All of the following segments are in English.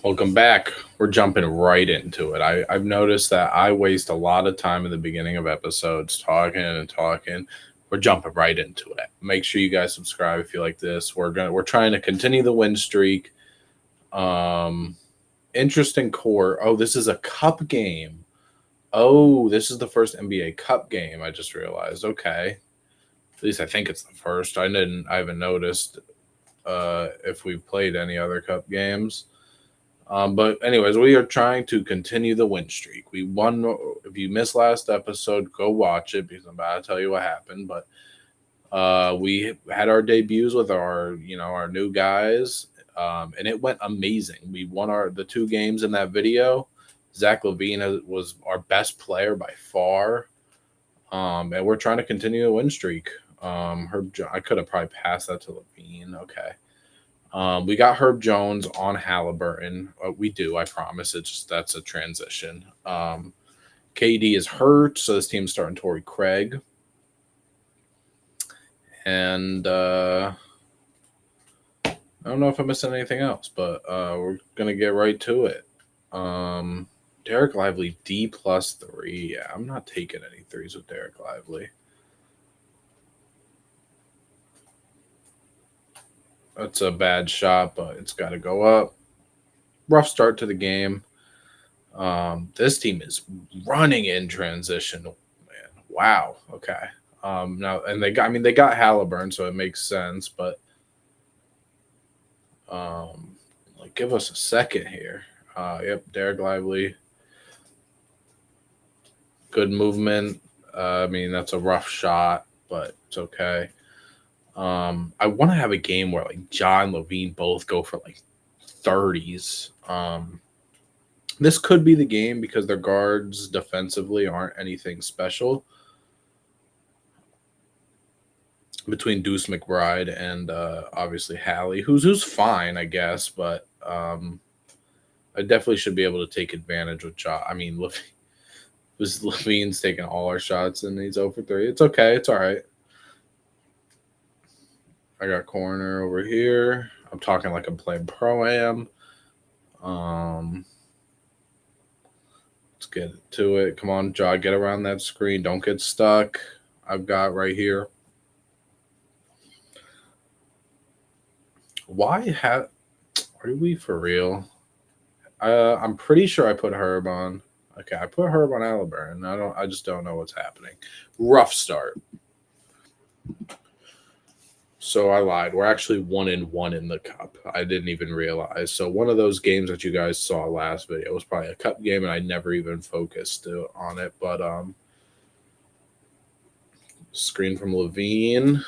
Welcome back. We're jumping right into it. I've noticed that I waste a lot of time in the beginning of episodes talking and talking. We're jumping right into it. Make sure you guys subscribe if you like this. We're trying to continue the win streak. Um Interesting core. Oh, this is a cup game. Oh, this is the first NBA Cup game. I just realized. Okay, at least I think it's the first. I haven't noticed if we've played any other cup games. But anyways, we are trying to continue the win streak. We won. If you missed last episode, go watch it because I'm about to tell you what happened. But we had our debuts with our new guys, and it went amazing. We won the two games in that video. Zach Levine was our best player by far, and we're trying to continue the win streak. I could have probably passed that to Levine. Okay. We got Herb Jones on Halliburton. We do, I promise. It's just that's a transition. KD is hurt, so this team's starting Torrey Craig. And I don't know if I'm missing anything else, but we're going to get right to it. Derek Lively, D+3. Yeah, I'm not taking any threes with Derek Lively. That's a bad shot, but it's got to go up. Rough start to the game. This team is running in transition. Man, wow. Okay. Now, and they got Halliburton, so it makes sense. But give us a second here. Yep, Derek Lively, good movement. That's a rough shot, but it's okay. I want to have a game where like John Levine both go for like 30s. This could be the game because their guards defensively aren't anything special. Between Deuce McBride and obviously Hallie, who's fine, I guess, but I definitely should be able to take advantage with John. Levine's taking all our shots and he's 0 for 3. It's okay. It's all right. I got corner over here. I'm talking like I'm playing pro-am. Let's get to it. Come on, Jaw, get around that screen. Don't get stuck. I've got right here. Are we for real? I'm pretty sure I put Herb on. Okay, I put Herb on Halliburton. I just don't know what's happening. Rough start. So I lied. We're actually 1-1 in the cup. I didn't even realize. So one of those games that you guys saw last video was probably a cup game, and I never even focused on it. But screen from Levine,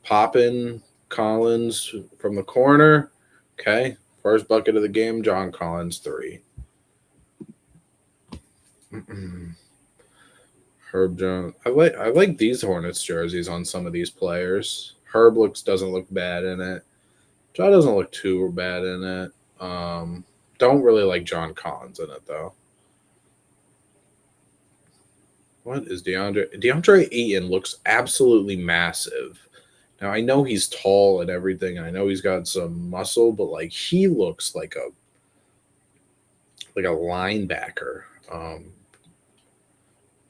popping Collins from the corner. Okay, first bucket of the game. John Collins 3. Herb Jones. I like these Hornets jerseys on some of these players. Herb doesn't look bad in it. John doesn't look too bad in it. Don't really like John Collins in it though. What is DeAndre Ayton looks absolutely massive. Now I know he's tall and everything, and I know he's got some muscle, but like he looks like a linebacker.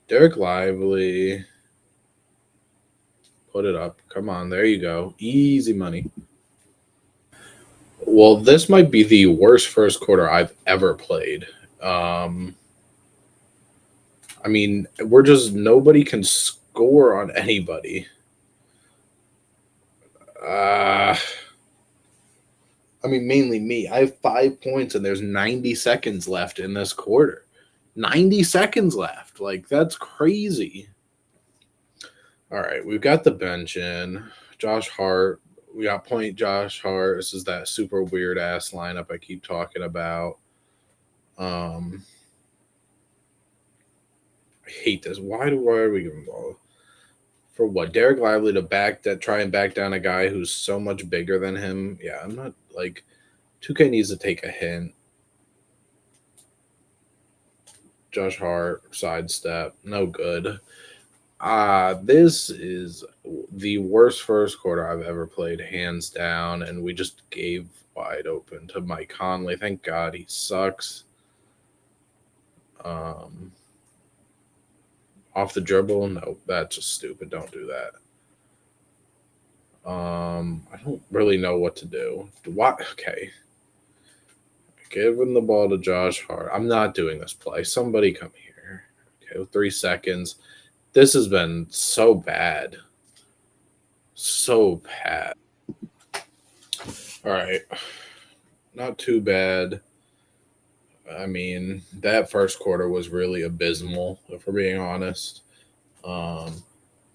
Derek Lively. Put it up. Come on, there you go. Easy money. Well, this might be the worst first quarter I've ever played. We're just nobody can score on anybody. Mainly me. I have 5 points and there's 90 seconds left in this quarter. 90 seconds left. Like, that's crazy. All right, we've got the bench in. Josh Hart. We got point Josh Hart. This is that super weird ass lineup I keep talking about. I hate this. Why are we giving ball? For what? Derek Lively to try and back down a guy who's so much bigger than him. Yeah, I'm not like 2K needs to take a hint. Josh Hart, sidestep, no good. This is the worst first quarter I've ever played, hands down, and we just gave wide open to Mike Conley. Thank God he sucks. Um, Off the dribble, no, that's just stupid. Don't do that. I don't really know what to do. What? Okay, giving the ball to Josh Hart. I'm not doing this play. Somebody come here. Okay, with 3 seconds. This has been so bad. So bad. All right. Not too bad. I mean, that first quarter was really abysmal, if we're being honest. Um,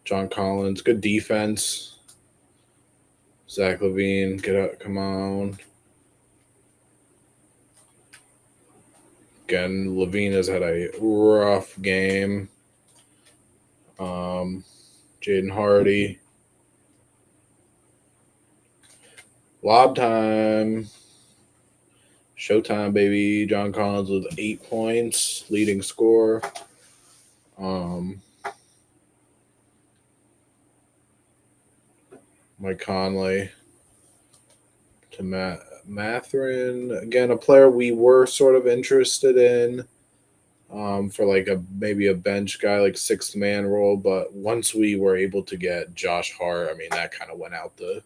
John Collins, good defense. Zach Levine, get up, come on. Again, Levine has had a rough game. Jaden Hardy. Lob time. Showtime, baby. John Collins with 8 points, leading scorer. Mike Conley to Matherin. Again, a player we were sort of interested in for like maybe a bench guy, like sixth man role. But once we were able to get Josh Hart, I mean, that kind of went out the.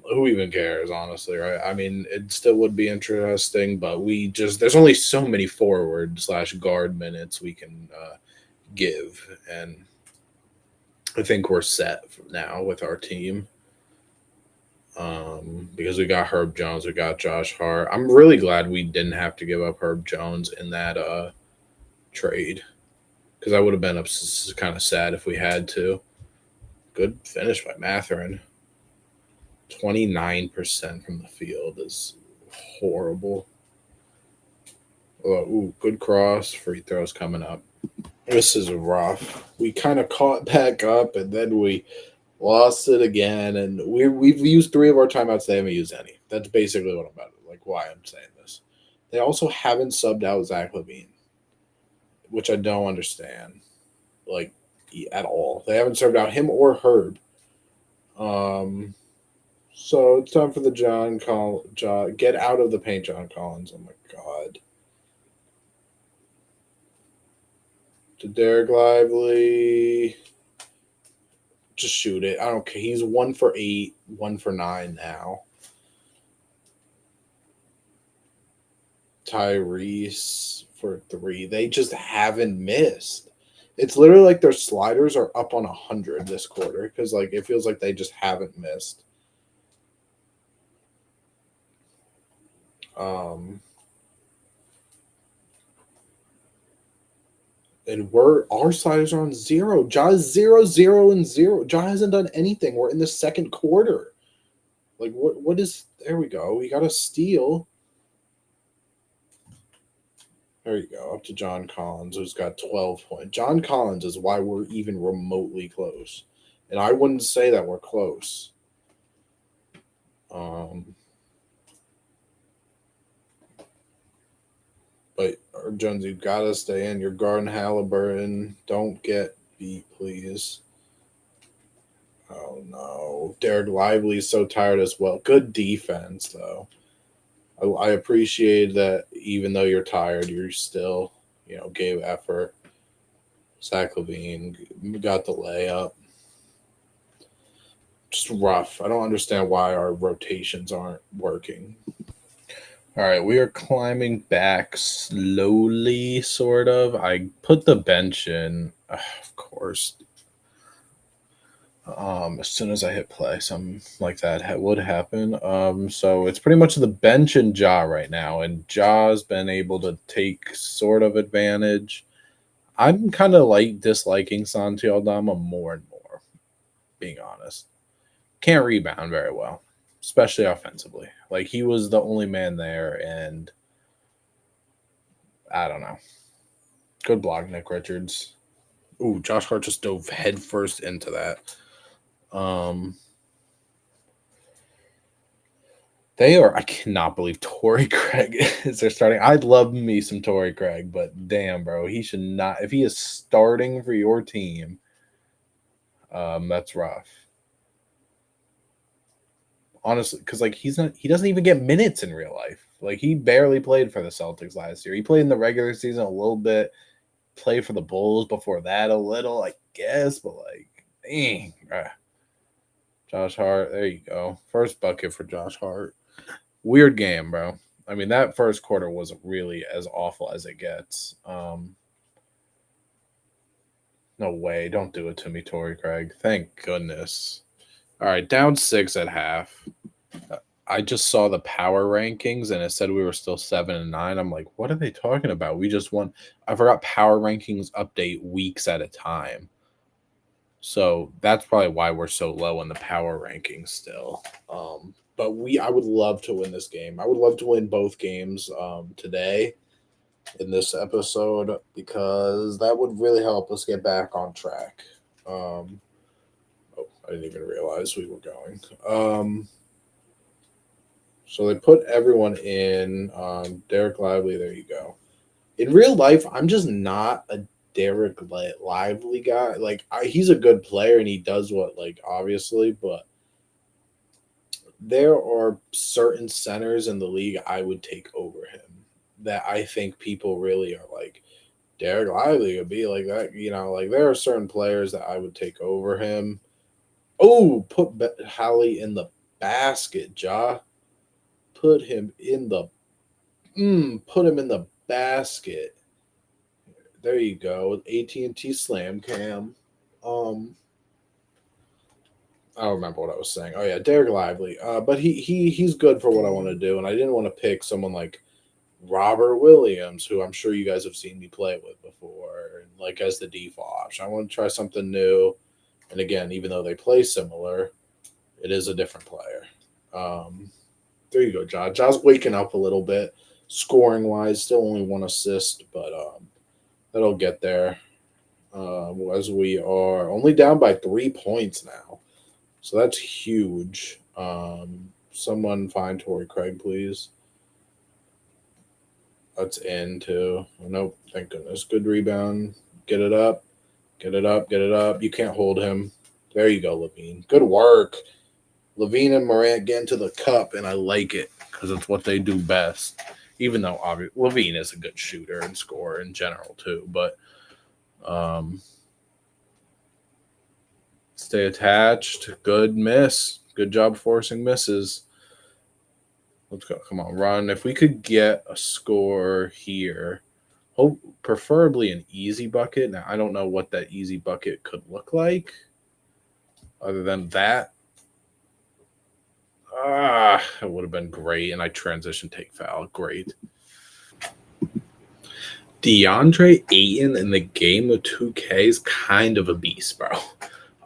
Who even cares, honestly, right? I mean, it still would be interesting, but there's only so many forward/guard minutes we can give, and I think we're set now with our team. Because we got Herb Jones, we got Josh Hart. I'm really glad we didn't have to give up Herb Jones in that trade, because I would have been kind of sad if we had to. Good finish by Matherin. 29% from the field is horrible. Ooh, good cross. Free throws coming up. This is rough. We kind of caught back up, and then we lost it again. And we've used 3 of our timeouts. They haven't used any. That's basically what I'm about. Like why I'm saying this. They also haven't subbed out Zach Levine, which I don't understand, like at all. They haven't subbed out him or Herb. So it's time for the get out of the paint, John Collins. Oh my God. To Derek Lively. Just shoot it. I don't care. He's 1 for 8, 1 for 9 now. Tyrese for 3. They just haven't missed. It's literally like their sliders are up on 100 this quarter, because like it feels like they just haven't missed. And our sliders are on 0. Ja is 0, 0, and 0. Ja hasn't done anything. We're in the second quarter. Like what is there we go. We got a steal. There you go. Up to John Collins, who's got 12 points. John Collins is why we're even remotely close. And I wouldn't say that we're close. But Jones, you gotta stay in. You're guarding Halliburton. Don't get beat, please. Oh no. Derek Lively's so tired as well. Good defense, though. I appreciate that even though you're tired, you're still, gave effort. Zach Levine got the layup. Just rough. I don't understand why our rotations aren't working. All right, we are climbing back slowly, sort of. I put the bench in, of course. As soon as I hit play, something like that would happen. So it's pretty much the bench and Ja right now, and Ja's been able to take sort of advantage. I'm kind of disliking Santi Aldama more and more, being honest. Can't rebound very well, especially offensively. Like he was the only man there, and I don't know. Good block, Nick Richards. Ooh, Josh Hart just dove headfirst into that. They are. I cannot believe Torrey Craig is their starting. I'd love me some Torrey Craig, but damn, bro, he should not. If he is starting for your team, that's rough. Honestly, because like he's not. He doesn't even get minutes in real life. Like he barely played for the Celtics last year. He played in the regular season a little bit. Played for the Bulls before that a little, I guess, but like, dang, bruh. Josh Hart, there you go. First bucket for Josh Hart. Weird game, bro. I mean, that first quarter wasn't really as awful as it gets. No way. Don't do it to me, Torrey Craig. Thank goodness. All right, down 6 at half. I just saw the power rankings and it said we were still 7-9. I'm like, what are they talking about? We just won. I forgot power rankings update weeks at a time. So that's probably why we're so low in the power rankings still. But I would love to win this game. I would love to win both games today in this episode because that would really help us get back on track. Oh, I didn't even realize we were going. So they put everyone in. Derek Lively, there you go. In real life, I'm just not a Derek Lively guy. Like he's a good player and he does what like obviously, but there are certain centers in the league I would take over him that I think people really are like Derek Lively would be like that. You know, like there are certain players that I would take over him. Oh, put Hallie in the basket, Ja. Put him in the put him in the basket. There you go. AT&T Slam Cam. Um, I don't remember what I was saying. Oh yeah, Derek Lively. But he's good for what I want to do, and I didn't want to pick someone like Robert Williams, who I'm sure you guys have seen me play with before, like as the default option. I want to try something new, and again, even though they play similar, it is a different player. There you go, Josh. Josh waking up a little bit, scoring wise, still only 1 assist, but that'll get there. As we are only down by 3 points now. So that's huge. Someone find Torrey Craig, please. That's in too. Oh, nope. Thank goodness. Good rebound. Get it up. Get it up. Get it up. You can't hold him. There you go, Levine. Good work. Levine and Morant get into the cup, and I like it because it's what they do best. Even though obviously Levine is a good shooter and scorer in general too, but um, stay attached. Good miss. Good job forcing misses. Let's go. Come on, run. If we could get a score here, hope preferably an easy bucket. Now I don't know what that easy bucket could look like. Other than that, it would have been great. And I transition take foul. Great. DeAndre Ayton in the game of 2K is kind of a beast, bro.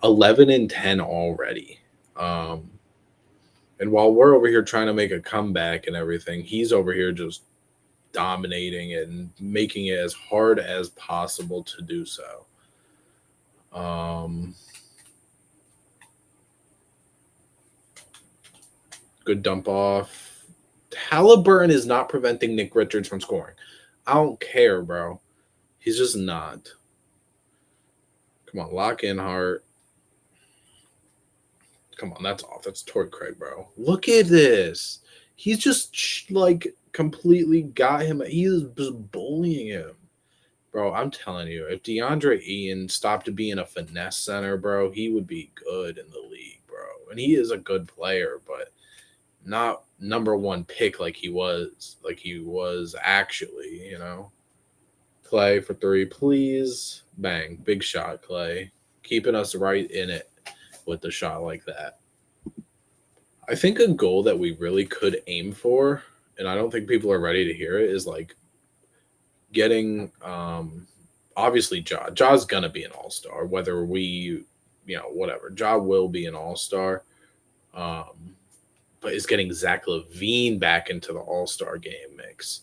11-10 already. And while we're over here trying to make a comeback and everything, he's over here just dominating and making it as hard as possible to do so. Good dump off. Halliburton is not preventing Nick Richards from scoring. I don't care, bro. He's just not. Come on, lock in, Hart. Come on, that's off. That's Torrey Craig, bro. Look at this. He's just like completely got him. He's just bullying him. Bro, I'm telling you, if DeAndre Ayton stopped being a finesse center, bro, he would be good in the league, bro. And he is a good player, but not number one pick like he was actually, you know. Clay for 3, please. Bang. Big shot, Clay. Keeping us right in it with the shot like that. I think a goal that we really could aim for, and I don't think people are ready to hear it, is like getting obviously Ja's gonna be an all-star, whether we whatever. Ja will be an all-star. But is getting Zach Levine back into the all-star game mix.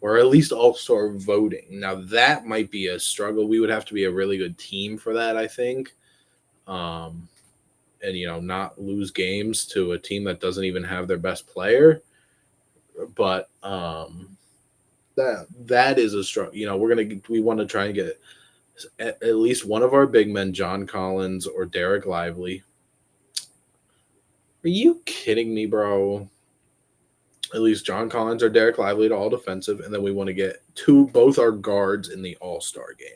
Or at least all-star voting. Now that might be a struggle. We would have to be a really good team for that, I think. and not lose games to a team that doesn't even have their best player. But that is a strong. We want to try and get at least one of our big men, John Collins or Derek Lively. Are you kidding me, bro? At least John Collins or Derek Lively to all defensive, and then we want to get both our guards in the All-Star game.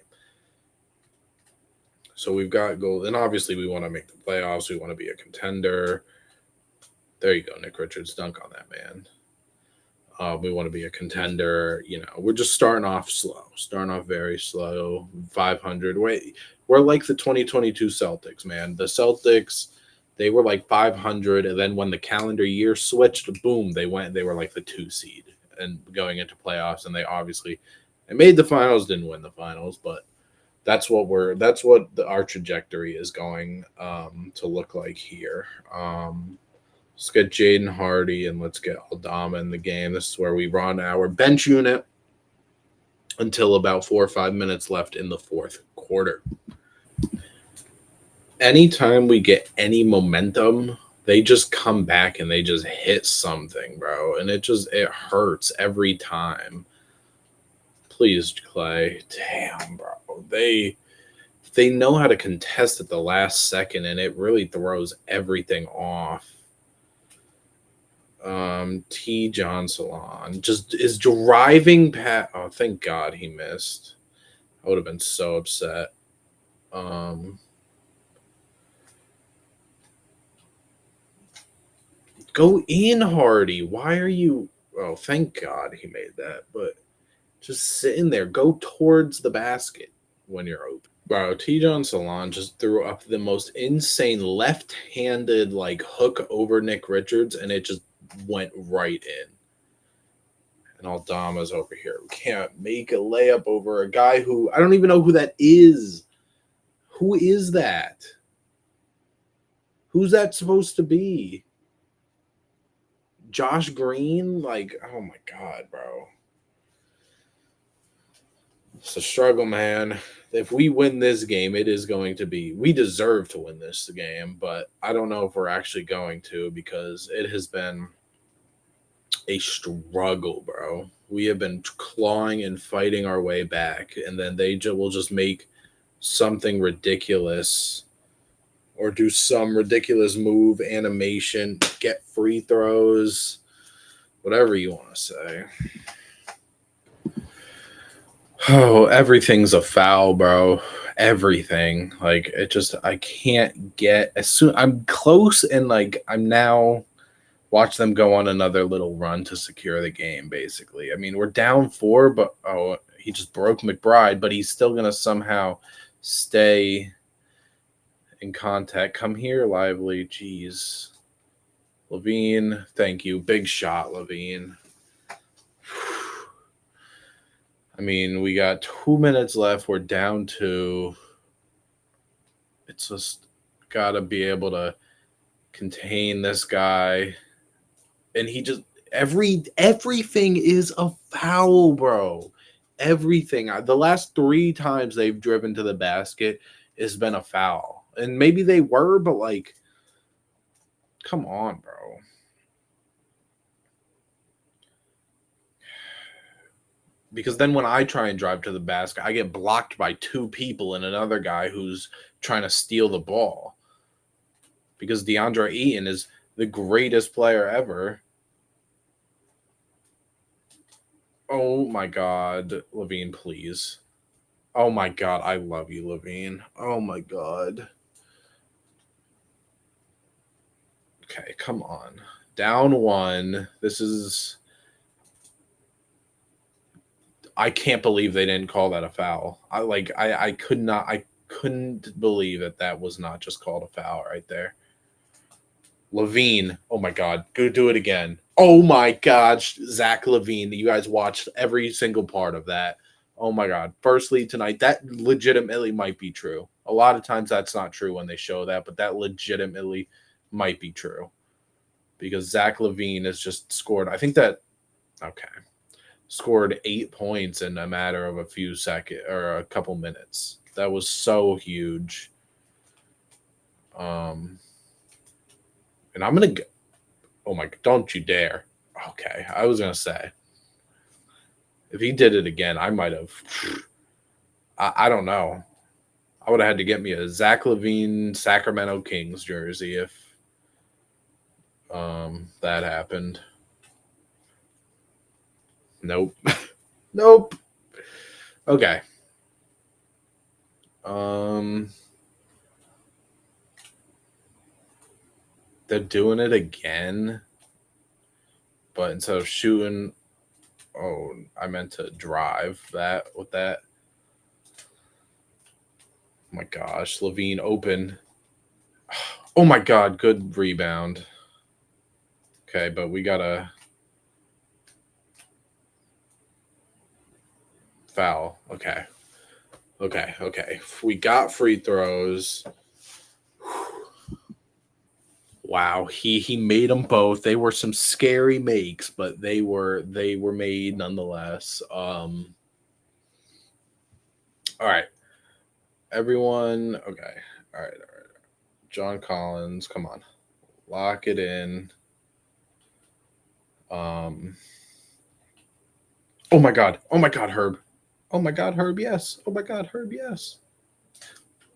So we've got gold, and obviously we want to make the playoffs. We want to be a contender. There you go, Nick Richards, dunk on that man. We want to be a contender. We're just starting off slow, starting off very slow. 500. We're like the 2022 Celtics, man. The Celtics, they were like 500, and then when the calendar year switched, boom, they were like the 2 seed and going into playoffs, and they made the finals, didn't win the finals, but that's what our trajectory is going to look like here. Let's get Jaden Hardy and let's get Aldama in the game. This is where we run our bench unit until about 4 or 5 minutes left in the fourth quarter. Anytime we get any momentum, they just come back and they just hit something, bro. And it hurts every time. Please, Clay. Damn, bro. They know how to contest at the last second, and it really throws everything off. T. John Salon just is driving past. Oh, thank God he missed. I would have been so upset. Go in, Hardy. Why are you? Oh, thank God he made that. But just sit in there. Go towards the basket when you're open. Bro, T. John Salon just threw up the most insane left-handed hook over Nick Richards, and it just went right in. And Aldama's over here. We can't make a layup over a guy who I don't even know who that is. Who is that? Who's that supposed to be? Josh Green? Oh my God, bro. It's a struggle, man. If we win this game, it is going to be. We deserve to win this game, but I don't know if we're actually going to because it has been a struggle, bro. We have been clawing and fighting our way back, and then they will just make something ridiculous or do some ridiculous move, animation, get free throws, whatever you want to say. Oh, everything's a foul, bro. Everything. I can't get as soon. I'm close, and I'm now watch them go on another little run to secure the game, basically. I mean, we're down 4, but he just broke McBride, but he's still going to somehow stay in contact. Come here, Lively. Jeez. Levine, thank you. Big shot, Levine. I mean, we got 2 minutes left. We're down 2. It's just got to be able to contain this guy. And he just everything is a foul, bro. Everything. The last 3 times they've driven to the basket has been a foul. And maybe they were, but come on, bro. Because then when I try and drive to the basket, I get blocked by 2 people and another guy who's trying to steal the ball. Because DeAndre Ayton is the greatest player ever. Oh my God, Levine, please. Oh my God, I love you, Levine. Oh my God. Okay, come on. Down 1. This is. I can't believe they didn't call that a foul. I couldn't believe that was not just called a foul right there. Levine, oh my God, go do it again. Oh my gosh, Zach Levine, you guys watched every single part of that. Oh my God, first lead tonight. That legitimately might be true. A lot of times that's not true when they show that, but that legitimately might be true because Zach Levine has just scored. I think that scored 8 points in a matter of a few seconds or a couple minutes. That was so huge. And I'm going to go. Oh my, don't you dare. Okay. I was going to say, if he did it again, I might have. I don't know. I would have had to get me a Zach LaVine Sacramento Kings jersey if that happened. Nope. Nope. Okay. They're doing it again, but instead of shooting, oh, I meant to drive that with that. Oh my gosh, LaVine open. Oh my god, good rebound. Okay, but we gotta foul. Okay. Okay. We got free throws. Wow, he made them both. They were some scary makes, but they were made nonetheless. All right. Everyone, okay. All right. John Collins, come on. Lock it in. Oh my god. Oh my god, Herb. Oh my god, Herb, yes. Oh my god, Herb, yes.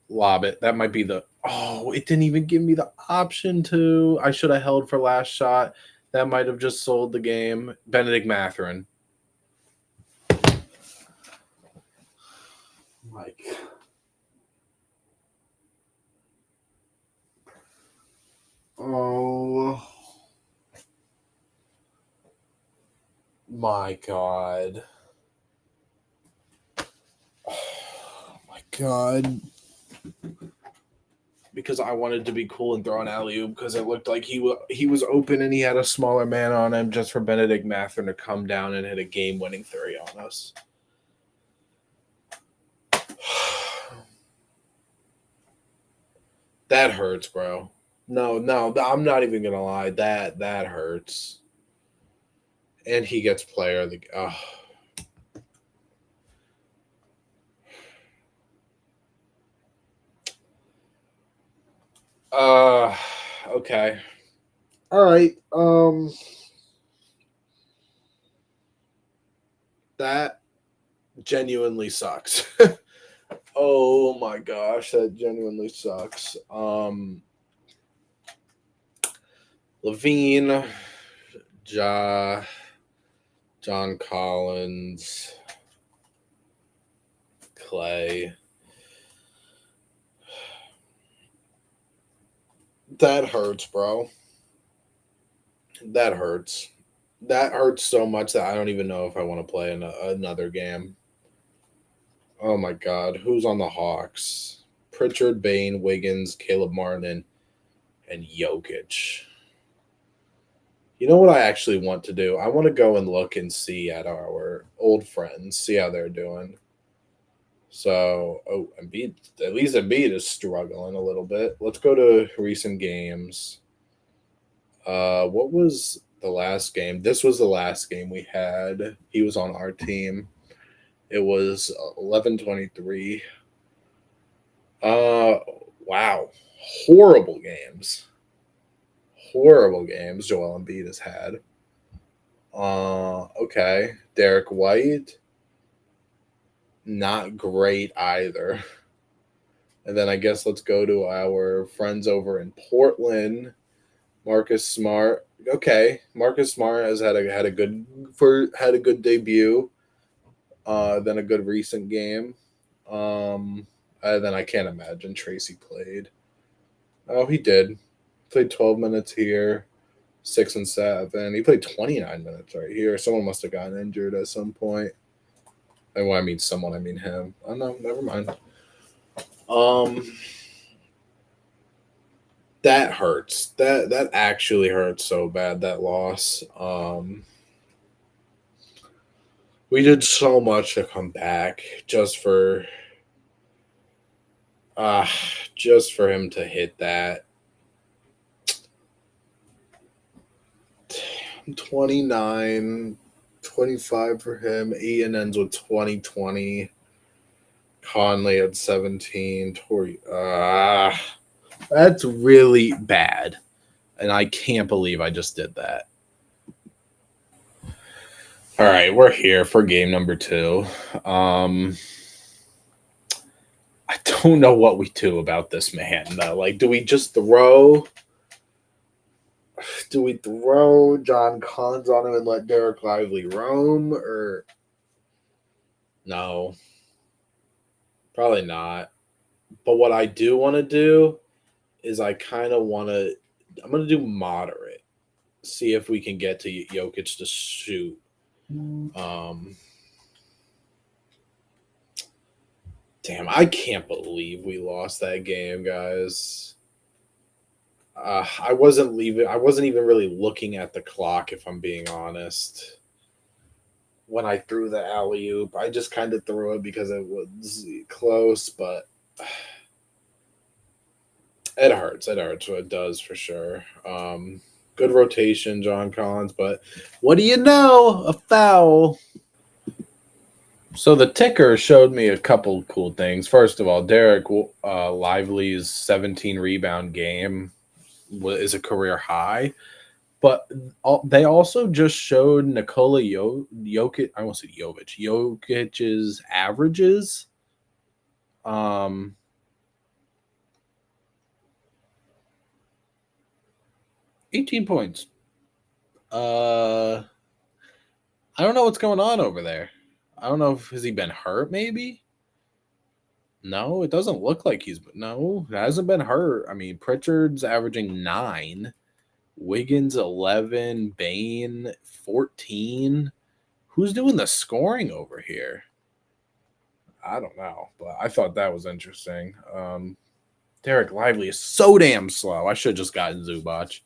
Lob it. That might be the. Oh, it didn't even give me the option to. I should have held for last shot. That might have just sold the game. Benedict Mathurin. Mike. Oh my god. Oh my god. Because I wanted to be cool and throw an alley-oop because it looked like he was open and he had a smaller man on him just for Benedict Mathurin to come down and hit a game-winning three on us. That hurts, bro. No, I'm not even gonna lie. That hurts. And he gets player of the. Okay. All right. That genuinely sucks. Oh my gosh, that genuinely sucks. LaVine, John Collins, Clay. That hurts, bro. That hurts. That hurts so much that I don't even know if I want to play another game. Oh my god, who's on the Hawks? Pritchard, Bain, Wiggins, Caleb Martin, and Jokic. You know what I actually want to do? I want to go and look and see at our old friends, see how they're doing. So, Embiid, at least Embiid is struggling a little bit. Let's go to recent games. What was the last game? This was the last game we had. He was on our team. It was 11-23. Wow. Horrible games. Joel Embiid has had. Okay. Derek White. Not great either. And then I guess let's go to our friends over in Portland. Marcus Smart. Okay, Marcus Smart has had a good debut. Then a good recent game. Then I can't imagine Tracy played. Oh, he did. Played 12 minutes here, 6 and 7. He played 29 minutes right here. Someone must have gotten injured at some point. And when I mean someone, I mean him. Oh no, never mind. That hurts. That actually hurts so bad, that loss. We did so much to come back just for him to hit that. 29, 25 for him. Ian ends with 20. Conley had 17. That's really bad. And I can't believe I just did that. All right, we're here for game number 2. I don't know what we do about this man though. Like, do we just throw? Do we throw John Collins on him and let Derek Lively roam, or no? Probably not. But what I do want to do is I kind of want to. I'm going to do moderate. See if we can get to Jokic to shoot. Damn, I can't believe we lost that game, guys. I wasn't leaving. I wasn't even really looking at the clock, if I'm being honest. When I threw the alley oop, I just kind of threw it because it was close, but it hurts. It hurts. It does for sure. Good rotation, John Collins, but what do you know? A foul. So the ticker showed me a couple cool things. First of all, Derek Lively's 17 rebound game is a career high, but they also just showed Nikola Jokic. I won't say Jovic. Jokic's averages. 18 points. I don't know what's going on over there. I don't know if has he been hurt maybe? No, it doesn't look like he's no, it hasn't been hurt. I mean, Pritchard's averaging 9, Wiggins 11, Bane 14. Who's doing the scoring over here? I don't know, but I thought that was interesting. Derek Lively is so damn slow. I should have just gotten Zubac.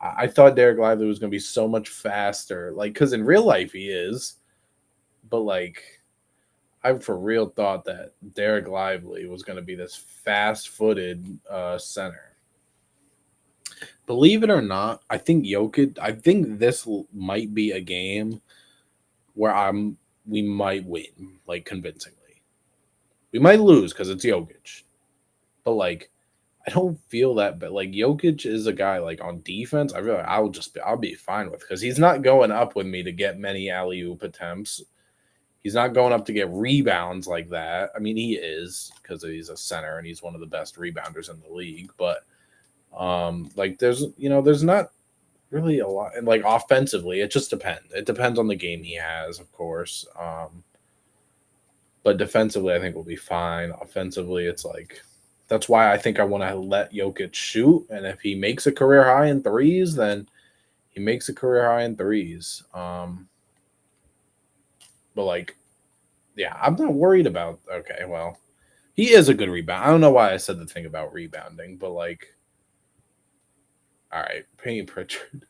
I thought Derek Lively was going to be so much faster, like because in real life he is, but like I for real thought that Derek Lively was going to be this fast-footed center. Believe it or not, I think Jokic. I think this might be a game where we might win, like convincingly. We might lose because it's Jokic, but like I don't feel that. But like Jokic is a guy like on defense. I feel like I'll be fine with because he's not going up with me to get many alley oop attempts. He's not going up to get rebounds like that. I mean, he is because he's a center and he's one of the best rebounders in the league. But like there's not really a lot. And like offensively, it just depends. It depends on the game he has, of course. But defensively, I think we'll be fine. Offensively, it's like that's why I think I want to let Jokic shoot. And if he makes a career high in threes, then he makes a career high in threes. But like, yeah, I'm not worried about. Okay, well, he is a good rebound. I don't know why I said the thing about rebounding, but like, all right, Payne Pritchard.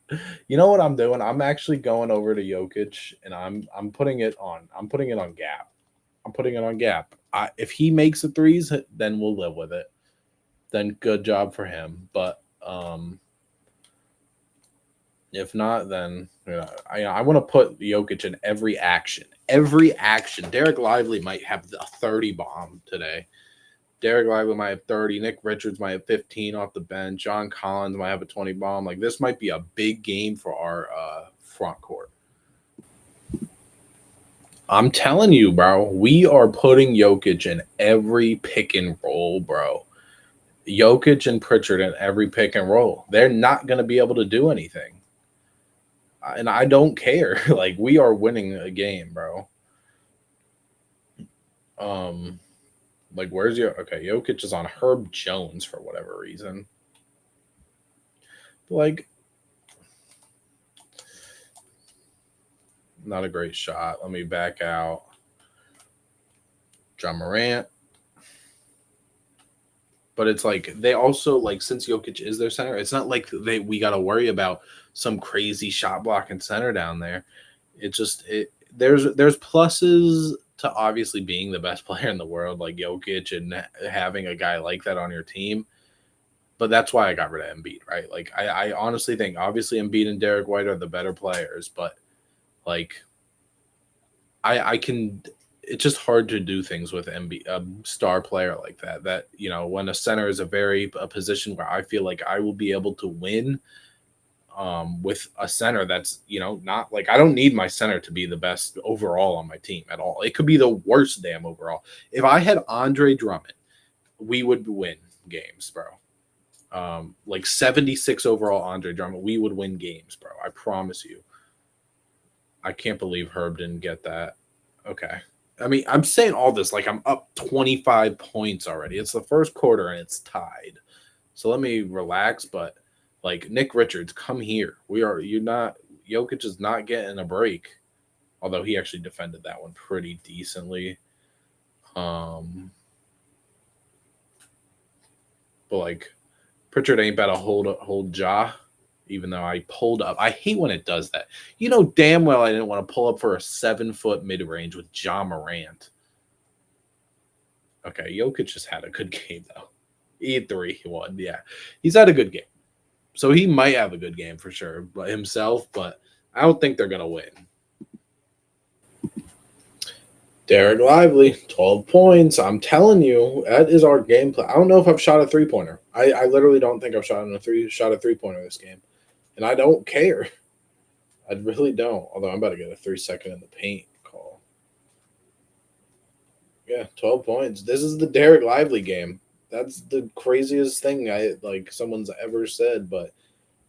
You know what I'm doing? I'm actually going over to Jokic, and I'm putting it on. I'm putting it on Gap. I'm putting it on Gap. If he makes the threes, then we'll live with it. Then good job for him. But if not, then I want to put Jokic in every action. Every action. Derek Lively might have a 30 bomb today. Derek Lively might have 30. Nick Richards might have 15 off the bench. John Collins might have a 20 bomb. Like this might be a big game for our front court. I'm telling you, bro, we are putting Jokic in every pick and roll, bro. Jokic and Pritchard in every pick and roll. They're not going to be able to do anything. And I don't care. Like, we are winning a game, bro. Like, where's your... Okay, Jokic is on Herb Jones for whatever reason. Like, not a great shot. Let me back out. John Morant. But it's like they also like since Jokic is their center, it's not like we got to worry about some crazy shot blocking center down there. It just there's pluses to obviously being the best player in the world like Jokic and having a guy like that on your team. But that's why I got rid of Embiid, right? Like I honestly think obviously Embiid and Derek White are the better players, but like I can it's just hard to do things with a star player like that. That, you know, when a center is a position where I feel like I will be able to win with a center that's, you know, not like, I don't need my center to be the best overall on my team at all. It could be the worst damn overall. If I had Andre Drummond, we would win games, bro. Like 76 overall Andre Drummond, we would win games, bro. I promise you. I can't believe Herb didn't get that. Okay. I mean, I'm saying all this like I'm up 25 points already. It's the first quarter and it's tied. So let me relax, but like Nick Richards, come here. You're not Jokic is not getting a break. Although he actually defended that one pretty decently. But like Pritchard ain't about to hold Ja, even though I pulled up. I hate when it does that. You know damn well I didn't want to pull up for a 7-foot mid-range with Ja Morant. Okay, Jokic just had a good game though. He had 3, he won. Yeah. He's had a good game. So he might have a good game for sure by himself, but I don't think they're gonna win. Derek Lively, 12 points. I'm telling you, that is our game plan. I don't know if I've shot a 3-pointer. I literally don't think I've shot a 3-pointer this game. And I don't care. I really don't. Although I'm about to get a 3-second in the paint call. Yeah, 12 points. This is the Derek Lively game. That's the craziest thing someone's ever said, but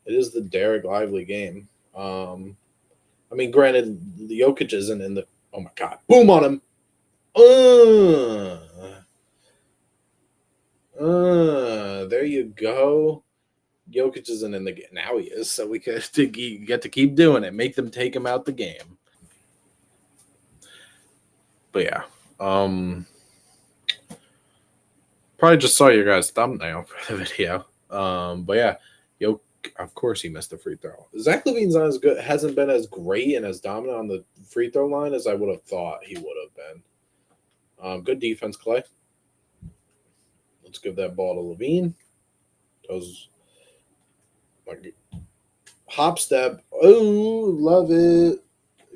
it is the Derek Lively game. I mean, granted, the Jokic isn't in the. Oh my God! Boom on him. There you go. Jokic isn't in the game. Now he is, so we get to keep doing it. Make them take him out the game. But yeah. Probably just saw your guys' thumbnail for the video. But yeah, of course he missed the free throw. Zach LaVine's not as good, hasn't been as great and as dominant on the free throw line as I would have thought he would have been. Good defense, Clay. Let's give that ball to LaVine. Hop step. Oh, love it.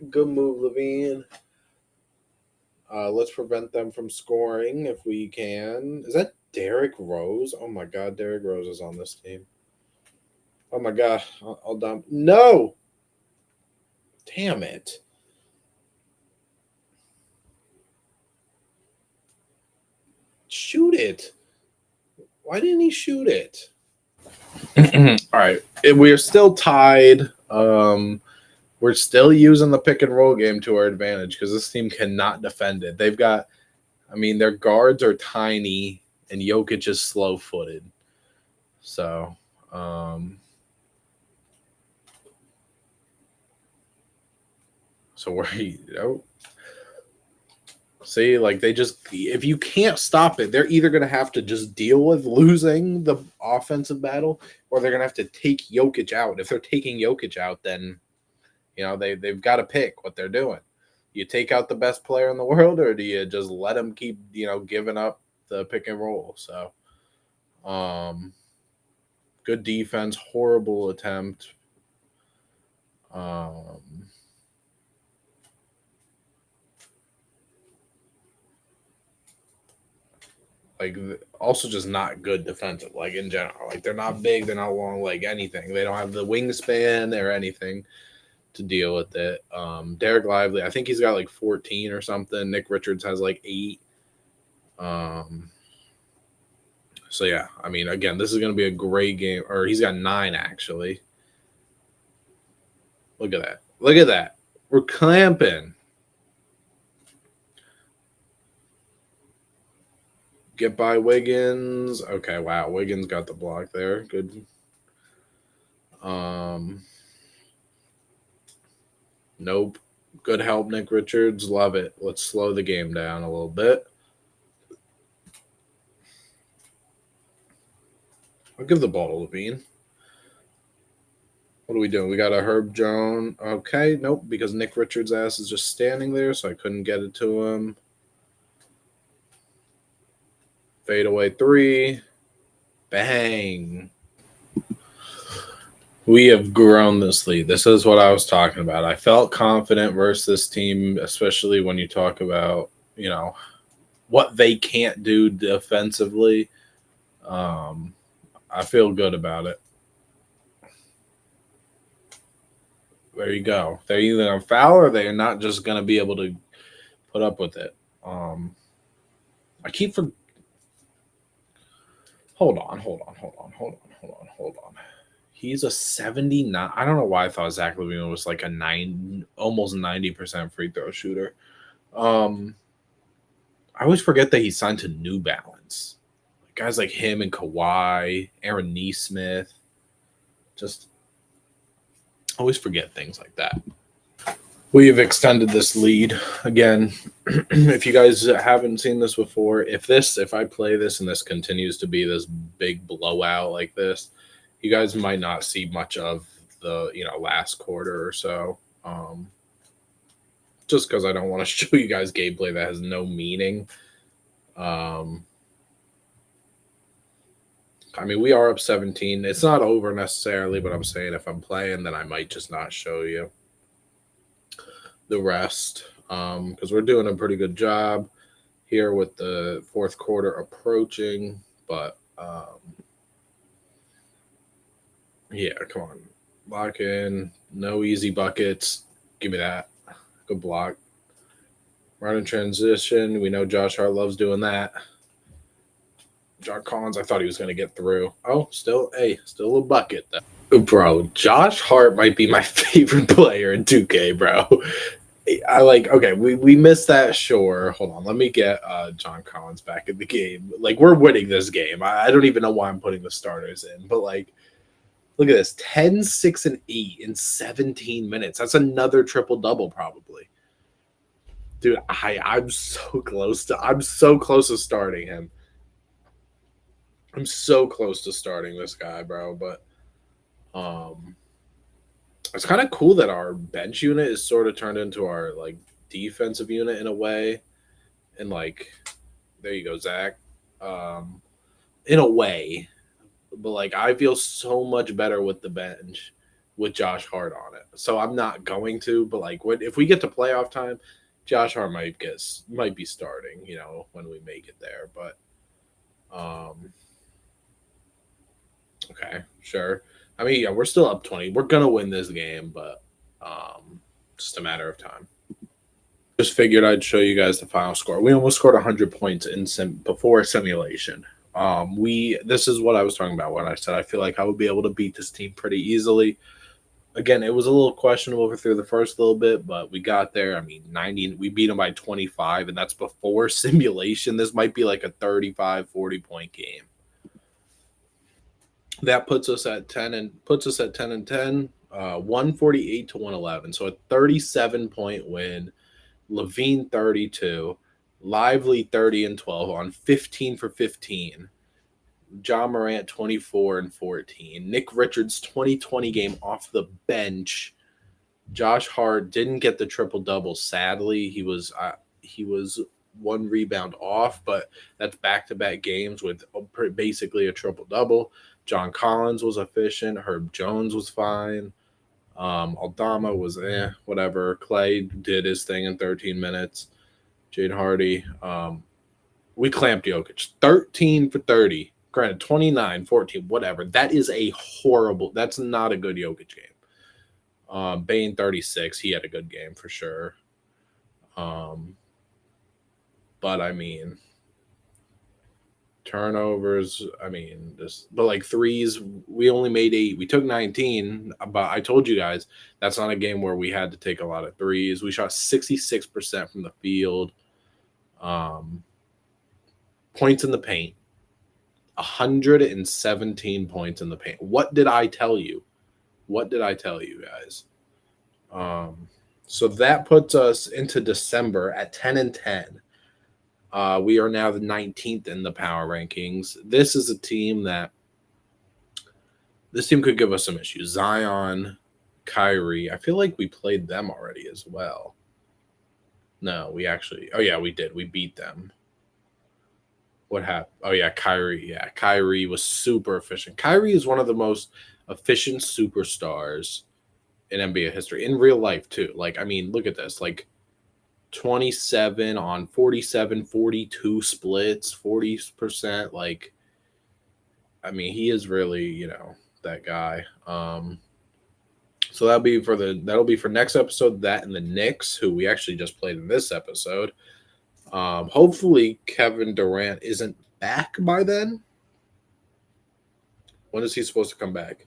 Good move, LaVine. Let's prevent them from scoring if we can. Is that Derrick Rose? Oh my God, Derrick Rose is on this team. Oh my God, I'll dump. No! Damn it. Shoot it. Why didn't he shoot it? All right. We're still tied. We're still using the pick and roll game to our advantage because this team cannot defend it. They've got, I mean, their guards are tiny and Jokic is slow footed. So, see, like they just, if you can't stop it, they're either going to have to just deal with losing the offensive battle or they're going to have to take Jokic out. If they're taking Jokic out, then, you know, they've got to pick what they're doing. You take out the best player in the world, or do you just let them keep, you know, giving up the pick and roll? So, good defense, horrible attempt. Like also just not good defensive, like in general. Like they're not big, they're not long, like anything. They don't have the wingspan or anything to deal with it. Derek Lively, I think he's got like 14 or something. Nick Richards has like 8. So yeah, I mean, again, this is going to be a great game. Or he's got 9 actually. Look at that. Look at that. We're clamping. Get by Wiggins. Okay, wow. Wiggins got the block there. Good. Nope. Good help, Nick Richards. Love it. Let's slow the game down a little bit. I'll give the ball to LaVine. What are we doing? We got a Herb Jones. Okay, nope, because Nick Richards' ass is just standing there, so I couldn't get it to him. Fadeaway 3. Bang. We have grown this lead. This is what I was talking about. I felt confident versus this team, especially when you talk about you know, what they can't do defensively. I feel good about it. There you go. They're either going to foul or they're not just going to be able to put up with it. I keep for. Hold on. He's a 79. I don't know why I thought Zach LaVine was like a almost 90% free throw shooter. I always forget that he signed to New Balance. Guys like him and Kawhi, Aaron Neesmith, just always forget things like that. We have extended this lead again. If you guys haven't seen this before, if I play this and this continues to be this big blowout like this, you guys might not see much of the last quarter or so. Just because I don't want to show you guys gameplay that has no meaning. I mean, we are up 17. It's not over necessarily, but I'm saying if I'm playing, then I might just not show you the rest because we're doing a pretty good job here with the fourth quarter approaching. But yeah, come on. Lock in. No easy buckets. Give me that. Good block. Run in transition. We know Josh Hart loves doing that. John Collins, I thought he was going to get through. Oh, still a bucket, though. Bro, Josh Hart might be my favorite player in 2K, bro. Okay, we missed that, sure. Hold on, let me get John Collins back in the game. Like, we're winning this game. I don't even know why I'm putting the starters in, but like, look at this, 10, 6, and 8 in 17 minutes. That's another triple-double probably. Dude, I'm so close to starting him. I'm so close to starting this guy, bro, but it's kind of cool that our bench unit is sort of turned into our like defensive unit in a way. And like, there you go, Zach. In a way, but like I feel so much better with the bench with Josh Hart on it. So I'm not going to, but like if we get to playoff time, Josh Hart might be starting, when we make it there. But okay, sure. I mean, yeah, we're still up 20. We're gonna win this game, but just a matter of time. Just figured I'd show you guys the final score. We almost scored 100 points before simulation. This is what I was talking about when I said I feel like I would be able to beat this team pretty easily. Again, it was a little questionable through the first little bit, but we got there. I mean, 90. We beat them by 25, and that's before simulation. This might be like a 35, 40-point game. That puts us at 10 and 10, 148 to 111. So a 37-point win. LaVine 32, Lively 30 and 12 on 15 for 15. John Morant 24 and 14. Nick Richards 2020 game off the bench. Josh Hart didn't get the triple-double, sadly. He was one rebound off, but that's back-to-back games with basically a triple-double. John Collins was efficient. Herb Jones was fine. Aldama was whatever. Clay did his thing in 13 minutes. Jade Hardy. We clamped Jokic. 13 for 30. Granted, 29, 14, whatever. That's not a good Jokic game. Bane 36. He had a good game for sure. But I mean, turnovers, but like threes, we only made 8. We took 19, but I told you guys that's not a game where we had to take a lot of threes. We shot 66% from the field. Points in the paint, 117 points in the paint. What did I tell you? Guys? So that puts us into December at 10 and 10. We are now the 19th in the power rankings. This is a team could give us some issues. Zion, Kyrie. I feel like we played them already as well. No, we did. We beat them. What happened? Oh, yeah, Kyrie. Yeah, Kyrie was super efficient. Kyrie is one of the most efficient superstars in NBA history, in real life, too. Like, I mean, look at this. Like, 27 on 47, 42 splits, 40%. Like, I mean, he is really, that guy. So that'll be for next episode. That and the Knicks, who we actually just played in this episode. Hopefully Kevin Durant isn't back by then. When is he supposed to come back?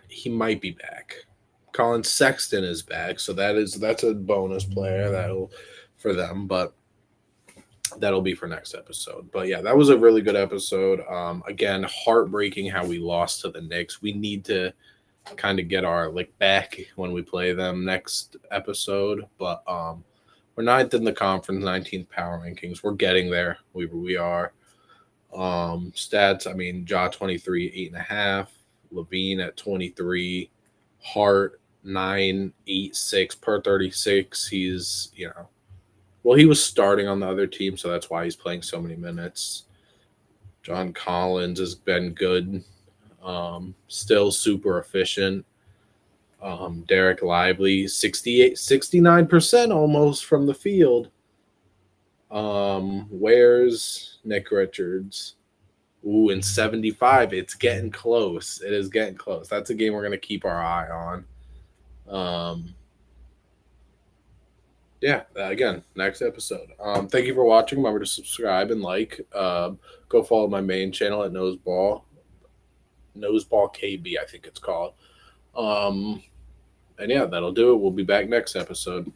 He might be back. Colin Sexton is back, so that's a bonus player that'll for them, but that'll be for next episode. But yeah, that was a really good episode. Again, heartbreaking how we lost to the Knicks. We need to kind of get our back when we play them next episode. But we're ninth in the conference, 19th power rankings. We're getting there. We are. Stats, I mean, Ja 23, 8.5, Levine at 23, Hart 9.86 per 36. He's, well, he was starting on the other team, so that's why he's playing so many minutes. John Collins has been good. Still super efficient. Derek Lively, 69% almost from the field. Where's Nick Richards? Ooh, and 75. It's getting close. It is getting close. That's a game we're going to keep our eye on. Yeah, again, next episode. Thank you for watching. Remember to subscribe and like. Go follow my main channel at KnowsBall. KnowsBall KB, I think it's called. And yeah, that'll do it. We'll be back next episode.